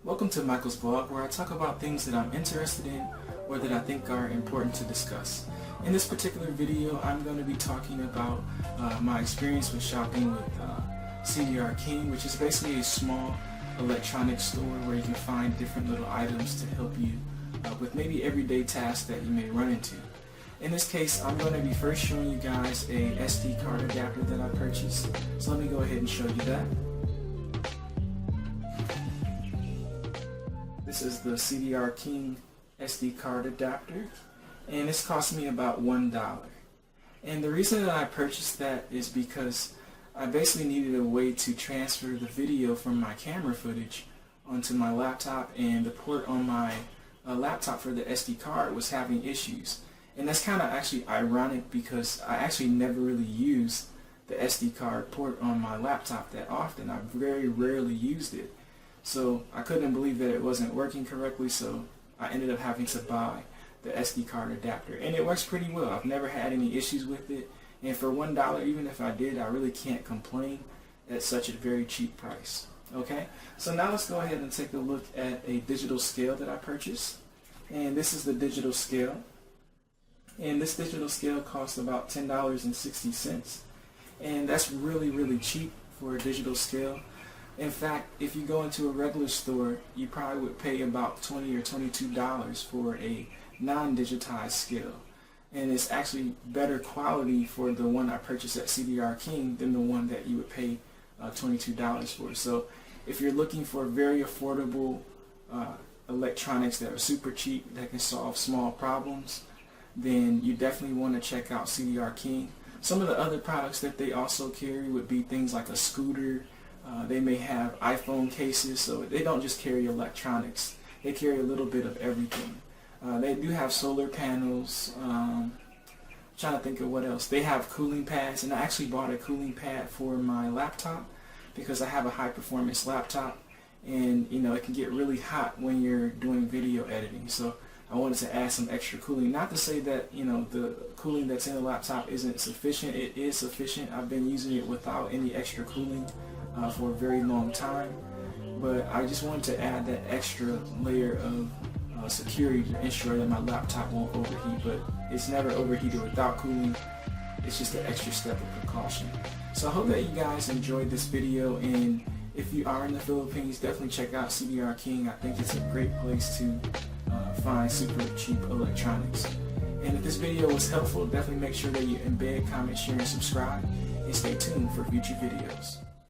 Welcome to Michael's Vlog, where I talk about things that I'm interested in or that I think are important to discuss. In this particular video, I'm going to be talking about my experience with shopping with CDR King, which is basically a small electronics store where you can find different little items to help you with maybe everyday tasks that you may run into. In this case, I'm going to be first showing you guys a SD card adapter that I purchased. So let me go ahead and show you that. This is the CDR King SD card adapter, and it's cost me about $1. And the reason that I purchased that is because I basically needed a way to transfer the video from my camera footage onto my laptop, and the port on my laptop for the SD card was having issues. And that's kind of actually ironic because I actually never really used the SD card port on my laptop that often. I very rarely used it. So I couldn't believe that it wasn't working correctly, so I ended up having to buy the SD card adapter. And it works pretty well. I've never had any issues with it. And for $1, even if I did, I really can't complain at such a very cheap price. Okay, so now let's go ahead and take a look at a digital scale that I purchased. And this is the digital scale. And this digital scale costs about $10.60. And that's really cheap for a digital scale. In fact, if you go into a regular store, you probably would pay about $20 or $22 for a non-digitized scale. And it's actually better quality for the one I purchased at CDR King than the one that you would pay $22 for. So if you're looking for very affordable electronics that are super cheap, that can solve small problems, then you definitely want to check out CDR King. Some of the other products that they also carry would be things like a scooter. They may have iPhone cases, so they don't just carry electronics. They carry a little bit of everything. They do have solar panels. Trying to think of what else. They have cooling pads, and I actually bought a cooling pad for my laptop because I have a high-performance laptop, and you know it can get really hot when you're doing video editing. So I wanted to add some extra cooling. Not to say that the cooling that's in the laptop isn't sufficient. It is sufficient. I've been using it without any extra cooling for a very long time, but I just wanted to add that extra layer of security to ensure that my laptop won't overheat. But it's never overheated without cooling. It's just an extra step of precaution. So I hope that you guys enjoyed this video, and if you are in the Philippines, definitely check out CDR King. I think it's a great place to find super cheap electronics. And if this video was helpful, definitely make sure that you embed, comment, share, and subscribe, and stay tuned for future videos.